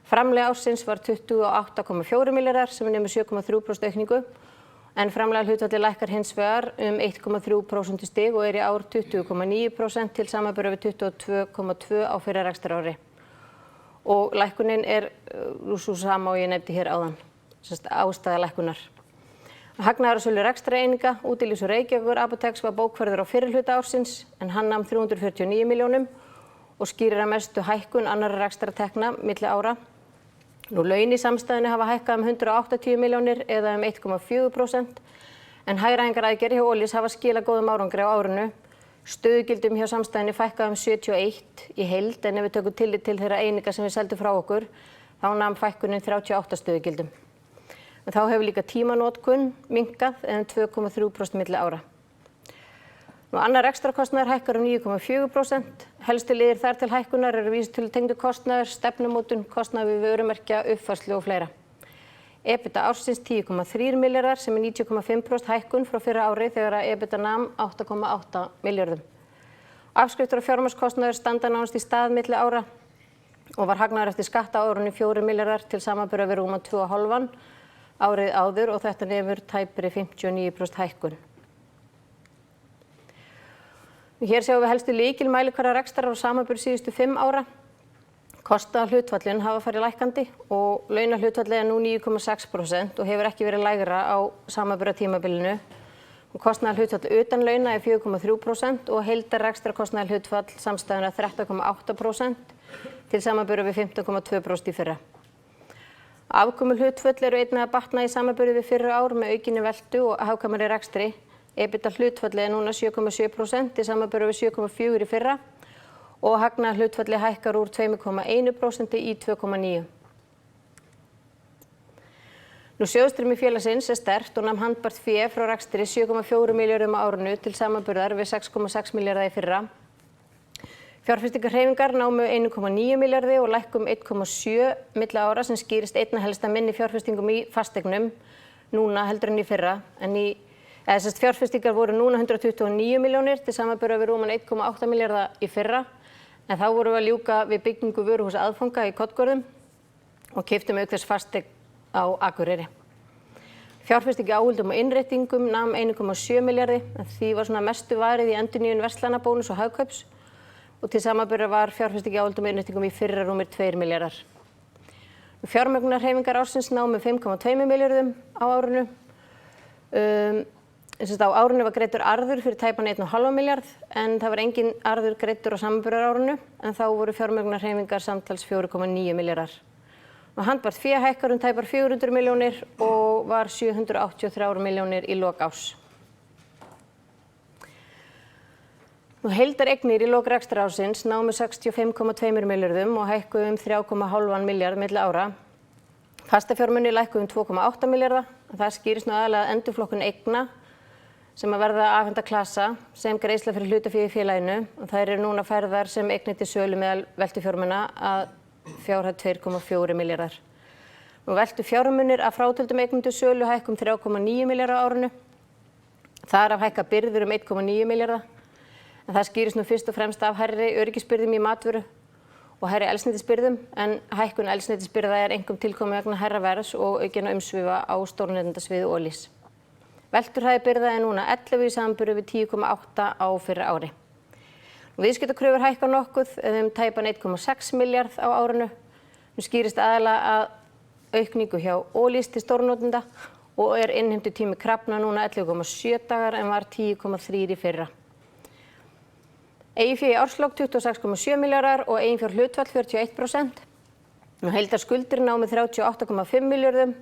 Framlegð ársins var 28,4 milljarðar sem nemur 7,3% aukningu en framlegð hlutfalli lækkar hins vegar 1,3% stig og er í ár 20,9% til samanburðar við 22,2% á fyrra rekstrarári. Og lækkunin er svo sama og ég nefndi hér áðan, ástæða lækkunar. Hagnaður á sölu rekstrareininga, Útilís og Reykjavíkur Apóteks var bókfærður á fyrri hluta ársins en hann nam 349 milljónum og skýrir að mestu hækkun annarra rekstrartekna milli ára. Laun í samstæðunni hafa hækkað 180 milljónir eða 1,4%, en hagræðingaraðgerðir hjá Olís hafa skilað góðum árangri á árinu. Stöðugildum hjá samstæðunni fækkað 71 í heild, en ef við tökum tillit til þeirra eininga sem við seldum frá okkur, þá nam fækkunin 38 stöðugildum. En þá hefur líka tímanotkun minnkað eða 2,3% milli ára. Annar rekstrarkostnaður hækkar 9,4%. Helstu liðir þar til hækkunar eru vísitölutengdur kostnaður, stefnumótun, kostnaður við vörumerkja, uppfærslu og fleira. EBITDA ársins 10,3 milljarðar sem 90,5% hækkun frá fyrra ári þegar að EBITDA nam 8,8 milljörðum. Afskriftir og fjármagnskostnaður standa nánast í stað milli ára og var hagnaður eftir skatta á árinu 4 milljarðar til samanburðar við rúma 2,5 árið áður og þetta nemur tæpri 59% hækkun. Hér sjáum við helstu lykilmælikvarða rekstrar á samanburði síðustu 5 ára. Kostnaðarhlutfallin hafa farið lækkandi og launahlutfallið er nú 9,6% og hefur ekki verið lægra á samanburðartímabilinu. Kostnaðarhlutfall utan launa er 4,3% og heildarrekstrarkostnaðarhlutfall samstæðunnar 13,8% til samanburði við 15,2% í fyrra. Afkomuhlutföll eru einnig að batna í samanburði við fyrra ár með aukinni veltu og hagkvæmari rekstri. EBITDA hlutfallið er núna 7,7% í samanburði við 7,4% í fyrra og hagnaðarhlutfallið hækkar úr 2,1% í 2,9%. Sjóðstreymi félagsins er sterkt og nam handbært fé frá rekstri 7,4 milljörðum á árinu til samanburðar við 6,6 milljarða í fyrra. Fjárfestingarhreyfingar námu 1,9 milljarði og lækkum 1,7 milli ára sem skýrist einna helsta minni fjárfestingum í fasteignum núna heldur en í fyrra. Fjárfestingar voru núna 129 milljónir til samanburðar við rúman 1,8 milljarða í fyrra, en þá vorum við að ljúka við byggingu vöruhúss aðfanga í Kollgörðum og keyptum auk þess fasteign á Akureyri. Fjárfesting í áhöldum og innréttingum nam 1,7 milljarði, en því var svona mestu varið í endurnýjun verslanabónus og hagkaups og til samanburðar var fjárfesting í áhöldum og innréttingum í fyrra rúmir 2 milljarðar. Fjármögnunarhreyfingar ársins námu 5,2 milljörðum á árinu. Á árinu var greiddur arður fyrir tæpan 1,5 milljarð en það var engin arður greiddur á samanburðarárinu en þá voru fjármögnunarhreyfingar samtals 4,9 milljarðar. Handbært fé hækkar tæpar 400 milljónir og var 783 milljónir í lok árs. Heildareignir í lok rekstrarársins námu 65,2 milljörðum og hækkuðu 3,5 milljarð milli ára. Fastafjármunir lækkuðu 2,8 milljarða. Það skýrist nú aðalega endurflokkun eigna sem að verða afhenta klasa sem greiðsla fyrir hlutafé í félaginu og þær eru núna færðar sem eignir til sölu meðal veltufjármuna að fjárhæð 2,4 milljarðar. Veltufjármunir að frátöldum eignum til sölu hækkum 3,9 milljarða á árinu. Þar af hækka birgðir 1,9 milljarða. En það skýrist nú fyrst og fremst af hærri öryggisbirgðum í matvöru og hærri eldsneytisbirgðum en hækkun eldsneytisbirgða er einkum tilkomið vegna hærra verðs og aukinna umsvifa á stórnotendasviði Olís. Veltuhraði birgða er núna 11 í samanburði við 10,8 á fyrra ári. Viðskiptakröfur hækka nokkuð tæpan 1,6 milljarð á árinu. Skýrist aðalega að aukningu hjá Olís til stórnotenda og er innheimtutími krafna núna 11,7 dagar en var 10,3 í fyrra. Eiginfé í árslok 26,7 milljarðar og eiginfjárhlutfall 41%. Heildarskuldir námu 38,5 milljörðum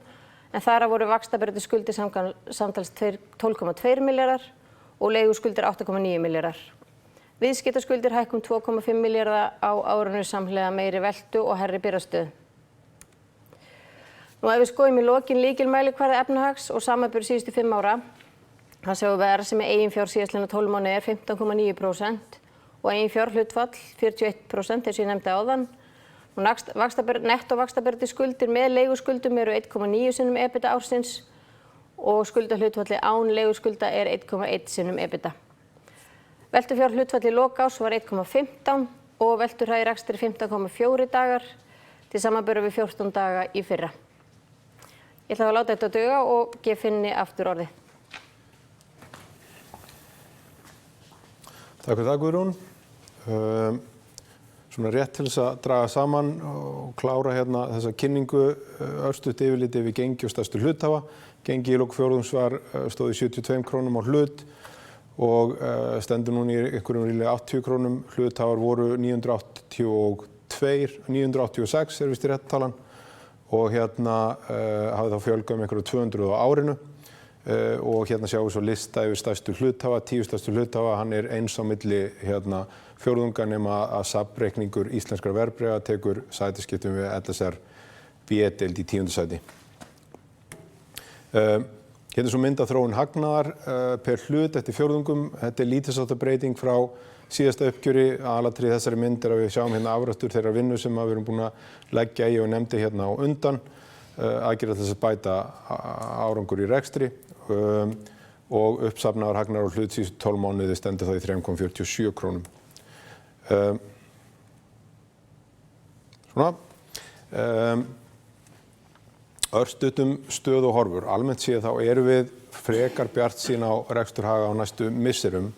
en þar voru vaxtabærandi skuldir samtals 12,2 milljarðar og leiguskuldir 8,9 milljarðar. Viðskiptaskuldir hækkum 2,5 milljarða á árinu samhliða meiri veltu og hærri birgðastöðu. Ef við skoðum í lokin lykilmælikvarða efnahags og samanburð síðustu 5 ára, þá sjáum við að arðsemi eiginfjár síðastliðna 12 mánuði er 15,9% og eiginfjárhlutfall 41% eins og ég nefndi áðan. Nettóvaxtabærandi skuldir með leiguskuldum eru 1,9 sinnum EBITDA ársins og skuldahlutfalli án leiguskulda er 1,1 sinnum EBITDA. Veltufjárhlutfall í lok árs var 1,15 og veltuhraði í rekstri 15,4 dagar til samanburðar við 14 daga í fyrra. Ég ætla að láta þetta duga og gef Finni aftur orðið. Takk fyrir það, Guðrún. Svona rétt til þess að draga saman og klára hérna þessa kynningu örstutt yfirlit yfir gengi og stærstu hluthafa. Gengi í lok fjórðungs stóð í 72 krónum á hlut og stendur núna í einhverjum ríflega 80 krónum. Hluthafar voru 980 986 er vist í réttalan og hafði þá fjölgað einhverju 200 á árinu og sjáum við svo lista yfir stærstu hluthafa, 10 stærstu hluthafa, hann er eins á milli fjórðunga nema að safnreikningur íslenskra verðbréfa tekur sætisskiptum við LSR B-deild í 10. sæti. Hérna er svo mynd af þróun hagnaðar per hlut eftir fjórðungum. Þetta er lítilsháttar breyting frá síðasta uppgjöri. Aðalatriðið í þessari mynd er að við sjáum hérna afrakstur þeirrar vinnu sem við erum búin að leggja í og nefndi hérna á undan. Aðgerðir til þess að bæta árangur í rekstri og uppsafnaður hagnaður á hlut síðustu 12 mánuði stendur þá í 3,47 krónum. Örstuttum stöðu og horfur. Almennt séð þá erum við frekar bjartsýn á reksturhaga á næstu misserum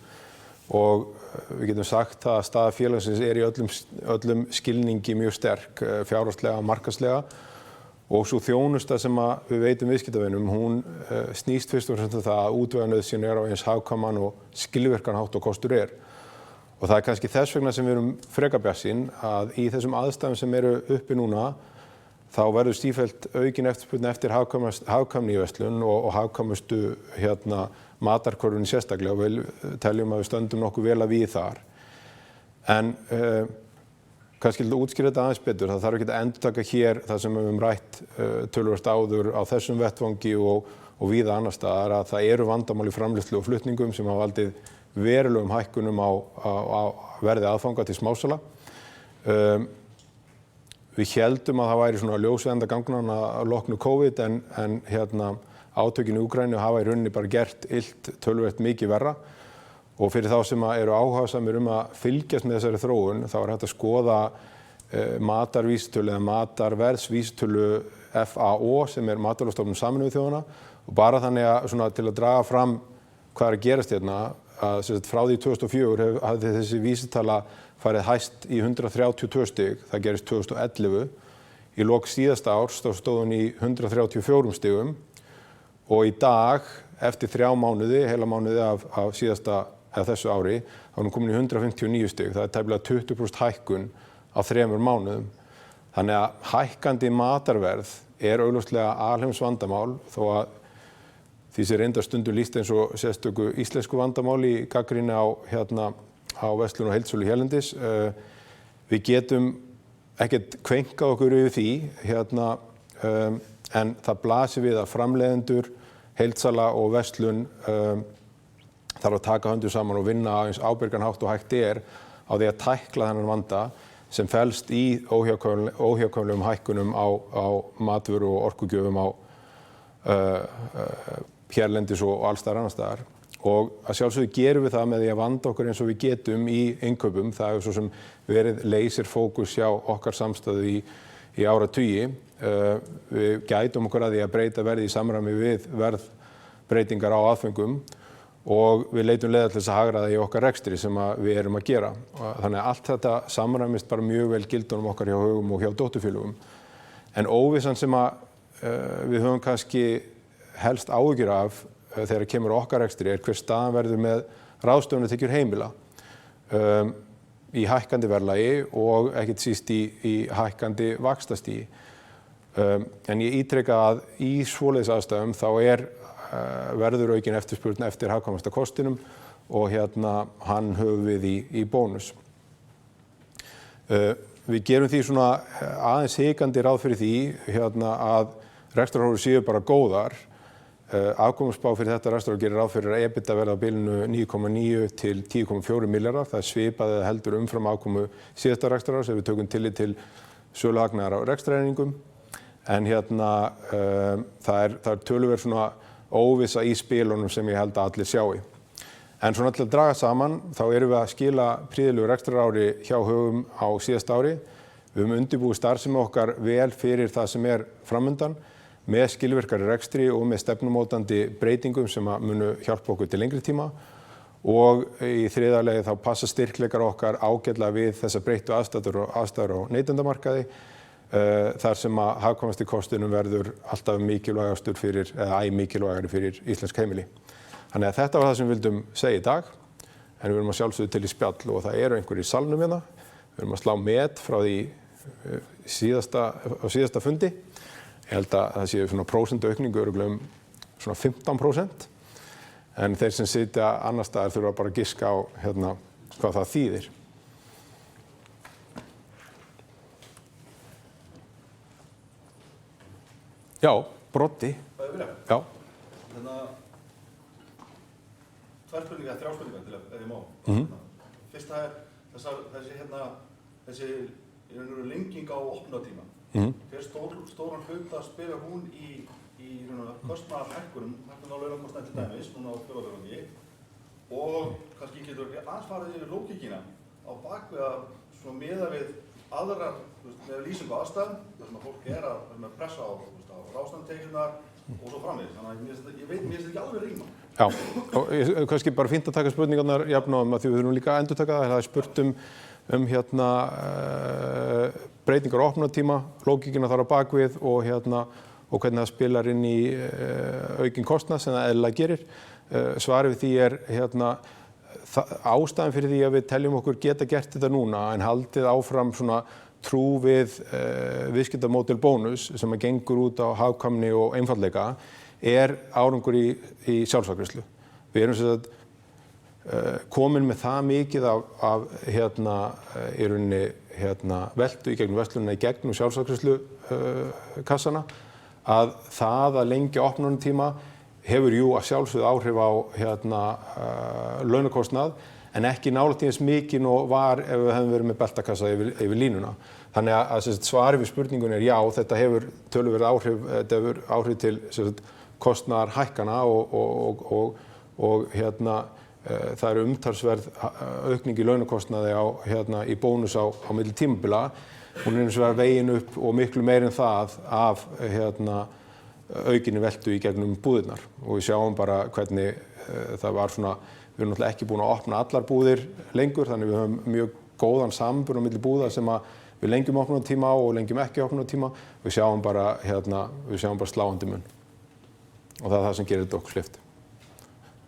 og við getum sagt að staða félagsins er í öllum skilningi mjög sterk, fjárhagslega, markaðslega og svo þjónusta sem við veitum viðskiptavinum, hún snýst fyrst og fremst það að útveganauðsyn er á eins hagkvæman og skilvirkan hátt og kostur er. Og það er kannski þess vegna sem við erum frekar bjartsýn að í þessum aðstæðum sem eru uppi núna þá verður sífellt aukin eftirspurn eftir hagkvæmni í verslun og hagkvæmustu matarkörfunni sérstaklega og við teljum að við stöndum nokkuð vel að vígi þar. En kannski til að útskýra þetta aðeins betur, það þarf ekki að endurtaka hér það sem við höfum rætt töluvert áður á þessum vettvangi og víða annars staðar að það eru vandamál í framleiðslu og flutningum sem hafa valdið verulegum hækkunum á verði aðfanga til smásala. Við héldum að það væri svona ljósvenda gangnanna að loknu COVID en átökin í Úkraínu hafa í rauninni bara gert illt töluvert mikið verra og fyrir þá sem eru áhugasamir að fylgjast með þessari þróun þá er hægt að skoða matarvísitölu eða matarverðsvísitölu FAO sem er Matvælastofnun Sameinuðu þjóðanna og bara þannig að til að draga fram hvað er að gerast hérna að frá því 2004 hafði þessi vísitala farið hæst í 132 stig, það gerist 2011. Í lok síðasta árs þá stóð hún í 134 stigum og í dag, eftir 3 mánuði, heila mánuði af þessu ári, þá er hún komin í 159 stig. Það er tæplega 20% hækkun á 3 mánuðum. Þannig að hækkandi matarverð er augljóslega alheimsvandamál þó að því sem reyndar stundum lýst eins og sérstöku íslensku vandamál í gagnrýni á verslun og heildsölu hérlendis. Við getum ekkert kveinkað okkur yfir því, en það blasir við að framleiðendur, heildsala og verslun þarf að taka höndum saman og vinna eins ábyrgan hátt og hægt er á því að tækla þennan vanda sem felst í óhjákvæmilegum hækkunum á matvöru og orkugjöfum á hérlendis og alls staðar annars staðar. Og að sjálfsögðu gerum við það með því að vanda okkur eins og við getum í innkaupum. Það hefur svo sem verið laserfókus hjá okkar samstæðu í áratugi. Við gætum okkur að því að breyta verði í samræmi við verðbreytingar á aðföngum og við leitum leiða til þess að hagræða í okkar rekstri sem við erum að gera. Þannig að allt þetta samræmist bara mjög vel gildunum okkar hjá Högum og hjá dótturfélögum. En óvissan sem við höfum kannski helst áhyggjur af þegar kemur okkar rekstri er hver staðan verður með ráðstöfunartekjur heimila í hækkandi verðlagi og ekkert síst í hækkandi vaxtastigi. En ég ítreka að í svoleiðis aðstæðum þá verður aukin eftirspurn eftir hagkvæmasta kostinum og hann höfum við í bónus. Við gerum því svona aðeins hikandi ráð fyrir því að rekstrarhorfur séu bara góðar. Afkomuspá fyrir þetta rekstrarár gerir ráð fyrir að EBITDA verði á bilinu 9,9 til 10,4 milljarðar. Það er svipað eða heldur umfram afkomu síðasta rekstrarárs ef við tökum tillit til söluhagnaðar á rekstrareiningum. En það er töluverð svona óvissa í spilunum sem ég held að allir sjái. En svona til að draga saman þá erum við að skila prýðilegu rekstrarári hjá Högum á síðasta ári. Við höfum undirbúið starfsemi okkar vel fyrir það sem er framundan með skilvirkari rekstri og með stefnumótandi breytingum sem munu hjálpa okkur til lengri tíma og í þriðja lagi þá passa styrkleikar okkar ágætlega við þessa breyttu aðstæður á neytendamarkaði þar sem að hagkvæmasti kostinum verður alltaf mikilvægastur eða mikilvægari fyrir íslensk heimili. Þannig að þetta var það sem við vildum segja í dag en við erum að sjálfsögðu til í spjall og það eru einhverjir í salnum hérna. Við erum að slá met frá því á síðasta fundi. Ég held að það sé svona prósentaukningu örugglega svona 15%. En þeir sem sitja annars staðar þurfa bara að giska á hvað það þýðir. Já, Broddi. Hvað er byrjað? Já. Tvær spurningar, þrjár spurningar til ef ég má. Fyrsta þessi í raun og veru lenging á opnunartíma. Hver stóran hluta spilar hún í kostnaðarhækkunum, hækkun á launakostnaði til dæmis, núna á fjórðungsfjórðungi, og kannski getur aðeins farið yfir lógíkina á bakvið að svona miða við aðrar, með lýsingu aðstæðum, þar sem að fólk með pressa á ráðstöfunartekjurnar og svo framvegis. Þannig að mér finnst þetta ekki alveg ríma. Já, og kannski bara fínt að taka spurningarnar jafnóðum að því við þurfum líka að endurtaka það. Það er spurt um breytingar á opnunartíma, lógíkina þar á bakvið og hvernig það spilar inn í aukinn kostnað sem það eðlilega gerir. Svarið við því er ástæðan fyrir því að við teljum okkur geta gert þetta núna en haldið áfram svona trú við viðskiptamódel bónus sem að gengur út á hagkvæmni og einfaldleika árangur í sjálfsafgreiðslu. Við erum sem sagt komin með það mikið af í rauninni veltu í gegnum verslunina í gegnum sjálfsafgreiðslu kassana að það að lengja opnunartíma hefur að sjálfsögðu áhrif á launakostnað en ekki nálægt eins mikið og var ef við hefðum verið með beltakassa yfir línuna. Þannig að svarið við spurningunni já, þetta hefur töluverð áhrif, þetta hefur áhrif til kostnaðarhækkana og það eru umtalsverð aukning í launakostnaði í bónus á milli tímabila. Hún er eins og veginn upp og miklu meir en það af aukinni veltu í gegnum búðirnar og við sjáum bara hvernig það var svona, við erum náttúrulega ekki búin að opna allar búðir lengur þannig við höfum mjög góðan samanburð á milli búða sem að við lengjum opnunartíma og lengjum ekki opnunartíma. Við sjáum bara sláandi mun og það er það sem gerir þetta okkur sleift.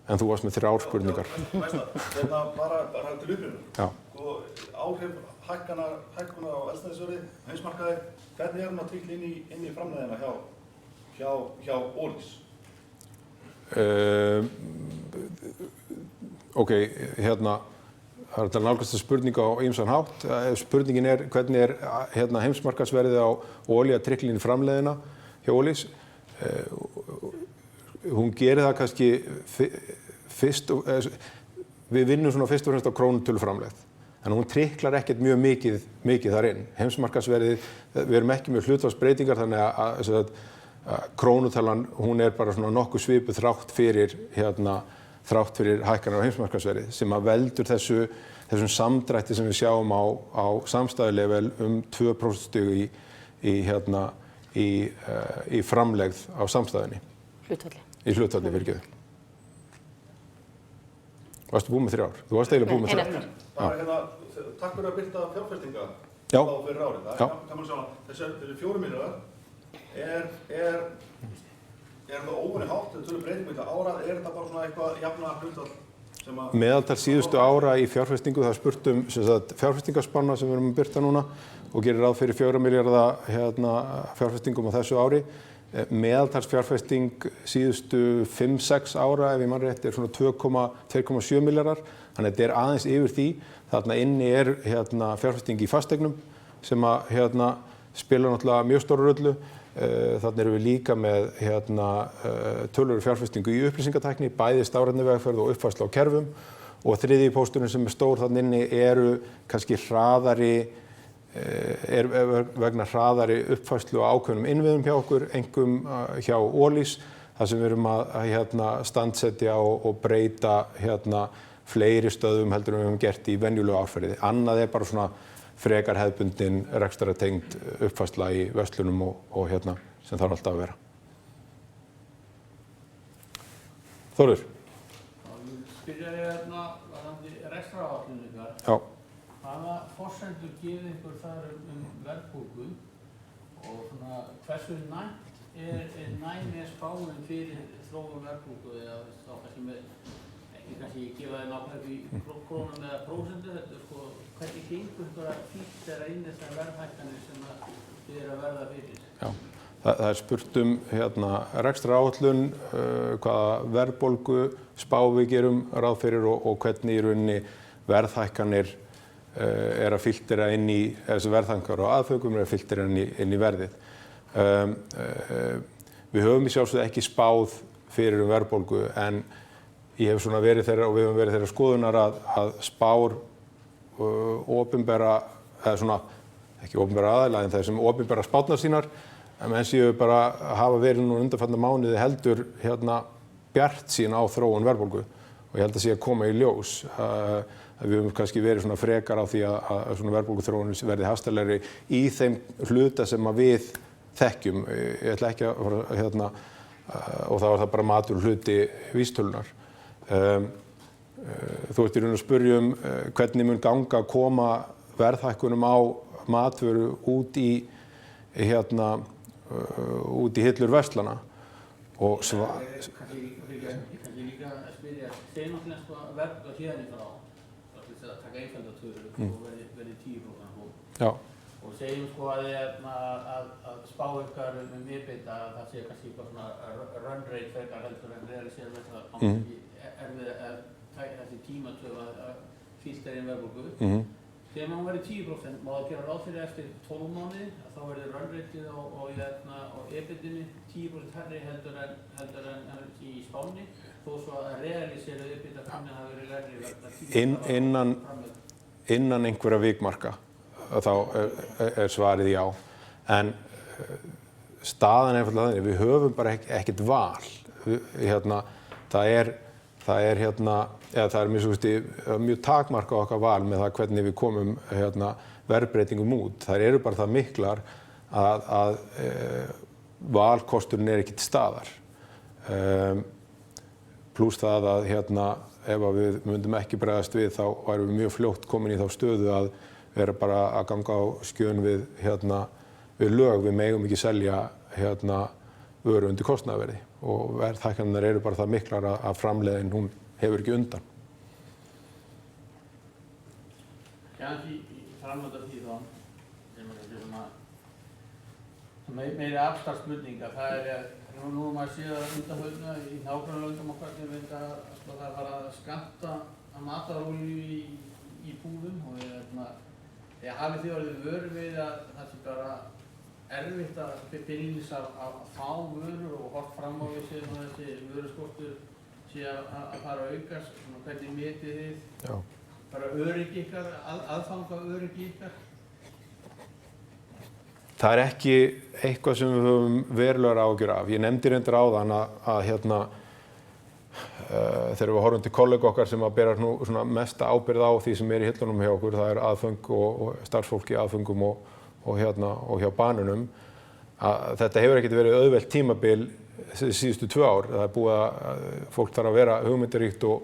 En þú varst með 3 spurningar. Bara til upprifjunar. Já. Áhrif hækkunar á eldsneytisverði, heimsmarkaði, hvernig hún að tryggja inn í framleiðina hjá Ólís? Það er nálgast að spurninga á ýmsan hátt. Spurningin er hvernig heimsmarkaðsverðið á olíu að tryggja inn í framleiðina hjá Ólís. Hún gerir það kannski fyrst, við vinnum svona fyrst og fremst á krónutölu framlegð. Þannig að hún triklar ekkert mjög mikið þar inn. Heimsmarkaðsverðið, við erum ekki með hlutfallsbreytingar þannig að krónutalan hún er bara svona nokkuð svipuð þrátt fyrir hækkanir á heimsmarkaðsverði sem að veldur þessum samdrætti sem við sjáum á samstæðulevel 2% stig í framlegð á samstæðunni. Hlutfalli. Í hlutfalli, fyrirgefðu. Varstu búinn með 3 ár? Þú varst eiginlega búinn með 3 ár. Bara takk fyrir að birta fjárfestinga á fyrir árið. Það er gaman að sjá þessi 4 milljarðar er það óvenju hátt, þetta tölur breyting milli ára, er þetta bara svona eitthvað jafna hlutfall sem að... Meðaltal síðustu ára í fjárfestingu, það er spurt um fjárfestingarspanna sem við erum að birta núna og gerir ráð fyrir 4 milljarða fjárfestingum á þessu ári. Meðaltalsfjárfesting síðustu 5-6 ára, ef ég man rétt, er svona 2,7 milljarðar. Þannig að þetta er aðeins yfir því. Þarna inni er fjárfesting í fasteignum sem að spila náttúrulega mjög stóru rullu. Þarna erum við líka með töluverða fjárfestingu í upplýsingatækni, bæði stafrænni vegferð og uppfærslu á kerfum. Og þriðji pósturinn sem er stór þarna inni eru kannski vegna hraðari uppfærslu á ákveðnum innviðum hjá okkur, einkum hjá Ólís, þar sem við erum að standsetja og breyta fleiri stöðum heldur en við höfum gert í venjulegu árferði. Annað er bara svona frekar hefðbundin rekstrartengd uppfærsla í verslunum og sem þarf alltaf að vera. Þórður? Spyrja ég varðandi rekstraráætlun ykkar. Já. Hvaða forsendur gefið ykkur þar verðbólgu og svona hversu næmt er næmi spáin fyrir þróun verðbólgu eða þá kannski með ég kannski gefa þér nákvæmlega í krónum eða prósentu, þetta sko, hvernig gengur þetta fínt þegar inn þessar verðhækkanir sem þið eru að verða fyrir? Já, það spurt rekstraráætlun, hvaða verðbólgu spá við gerum ráð fyrir og hvernig í rauninni verðhækkanir að filtera inn í, þessi verðhækkanir á aðföngum að filtera inn í verðið. Við höfum í sjálfsögðu ekki spáð fyrir verðbólgu en ég hef svona verið þeirra og við höfum verið þeirra skoðunar að spár opinbera, eða svona ekki opinbera aðila en þeir sem opinbera spárnar sínar menn séu bara hafa verið nú undanfarna mánuði heldur bjartsýn á þróun verðbólgu og ég held að sé að koma í ljós. Við höfum kannski verið svona frekar á því að svona verðbólguþróun verði hastalegri í þeim hluta sem að við þekkjum. Ég ætla ekki að fara og þá er það bara matur hluti vísitölunar. Þú ert í raun að spyrja hvernig mun ganga að koma verðhækkunum á matvöru út í hillur verslana og Ég kannski líka að spyrja, þeir náttúrulega sko verð og hérna frá, að taka einföldatölur og verði 10% hól. Já. Og segjum sko að spá ykkar EBITDA að það sé kannski eitthvað svona run rate frekar heldur en realisera þetta erfið að taka þessi tímatöf að filtera inn verðbólgu. Þegar maður verið 10% má það gera ráð fyrir eftir 12 mánuði að þá verður run rateið og EBITDA-inu 10% hærri heldur en í spáni þó svo að realisera EBITDA þannig að það verður lægri vegna 10% innan einhverja vikmarka. Þá svarið já, en staðan einfaldlega þannig, við höfum bara ekkert val. Það er mjög takmarkað okkar val með það hvernig við komum verðbreytingum út. Þær eru bara það miklar að valkosturinn ekki til staðar. Plús það að ef við myndum ekki bregðast við þá værum við mjög fljótt komin í þá stöðu að vera bara að ganga á skjön við lög, við megum ekki selja vöru undir kostnaðarverði og verðhækkanirnar eru bara það miklar að framleiðin hún hefur ekki undan. Kannski framlöta því þá, sem meiri abstrakt spurninga, það nú maður séð að undanförnu í nágrannalöndum okkar sem reynda að það fara að skammta matarolíu í búðum og hafið þið orðið vör við að það sé bara erfitt að beinlínis að fá vörur og hort fram á þessi vöruskortur sé að fara að aukast, hvernig metið þið bara öryggi ykkar, aðfanga öryggi ykkar? Það er ekki eitthvað sem við höfum verulegar áhyggjur af. Ég nefndi reyndar áðan að þegar við horfum til kollega okkar sem að bera nú svona mesta ábyrgð á því sem í hillunum hjá okkur, það er aðföng og starfsfólk í aðföngum og hjá banunum, að þetta hefur ekkert verið auðvelt tímabil síðustu 2 ár. Það er búið að fólk þarf að vera hugmyndaríkt og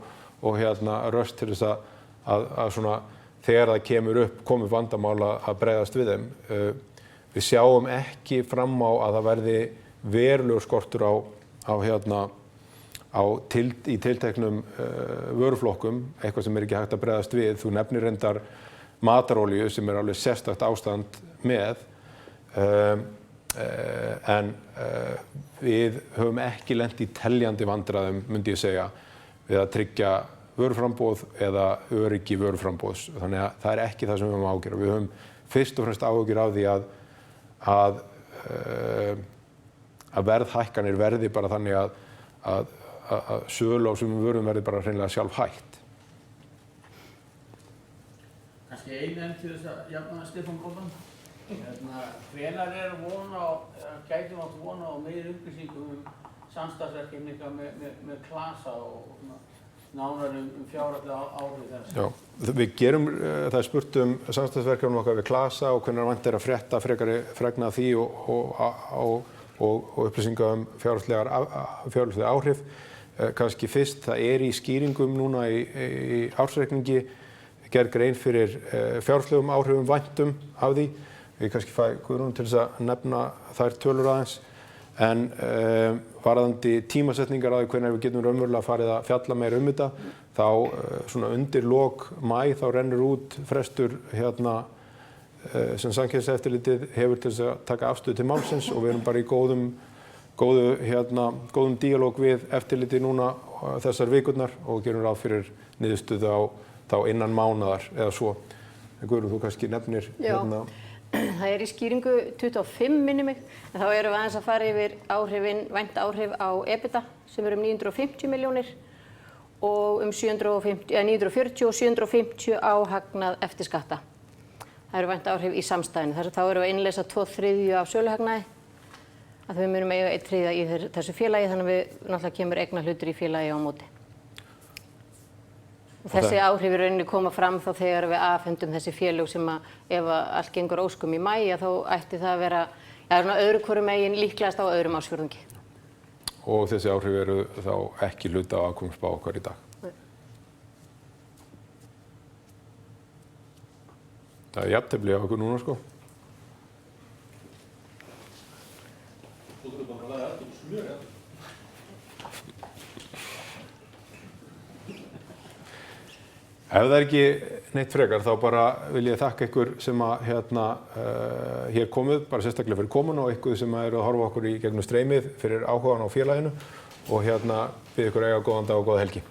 röst til þess að svona þegar það komur vandamál að bregðast við þeim. Við sjáum ekki fram á að það verði verulegur skortur í tilteknum vöruflokkum, eitthvað sem ekki hægt að bregðast við. Þú nefnir reyndar matarolíu sem alveg sérstakt ástand með, en við höfum ekki lent í teljandi vandræðum, myndi ég segja, við að tryggja vöruframboð eða öryggi vöruframboðs. Þannig að það er ekki það sem við höfum áhyggjur af. Við höfum fyrst og fremst áhyggjur af því að verðhækkanir verði bara þannig að sölu á sumum vörum verði bara hreinlega sjálf hægt. Kannski einu enn til þess að jafna Stefán Gordon. Hvenær gætum átt vona á meiri upplýsingum samstarfsverkefni ykkar með Klasa og nánar fjárhagslega áhrif þess? Já, við gerum, það er spurt samstarfsverkefnum okkar við Klasa og hvenær vant er að frétta fregna því og upplýsinga fjárhagslega áhrif. Kannski fyrst, það er í skýringum núna í ársreikningi gerð grein fyrir fjárhagslegum áhrifum væntum af því. Ég kannski fæ Guðrún til þess að nefna þær tölur aðeins. En varðandi tímasetningar á því hvernig við getum raunverulega farið að fjalla meira þetta, þá svona undir lok maí þá rennur út frestur sem Samkeppniseftirlitið hefur til þess að taka afstöðu til málsins og við erum bara í góðum díalóg við eftirlitið núna þessar vikurnar og gerum ráð fyrir niðurstöðu á þá innan mánaðar eða svo. Guðrún, þú kannski nefnir Það í skýringu 25 minni mig, en þá erum við aðeins að fara yfir vænt áhrif á EBITDA sem eru 950 milljónir og 940 og 750 á hagnað eftir skatta. Það eru vænt áhrif í samstæðinu. Þá erum við að innleysa 2/3 af söluhagnaði, að við munum eiga 1/3 í þessu félagi, þannig að við náttúrulega kemur eignarhlutur í félagi á móti. Þessi áhrif í rauninni koma fram þá þegar við afhendum þessi félög sem að ef allt gengur óskum í maí þá ætti það að vera öðru hvoru megin líklegast á öðrum ársfjórðungi. Og þessi áhrif eru þá ekki hluta á afkomuspá okkar í dag. Nei. Það jafntefli á okkur núna sko. Þú þurfum bara að læra eftir smjör, ja. Ef það ekki neitt frekar þá bara vil ég þakka ykkur sem að hér komuð, bara sérstaklega fyrir komuna og ykkur sem eru að horfa okkur í gegnum streymið fyrir áhugan á félaginu og bið ykkur eiga góðan dag og góða helgi.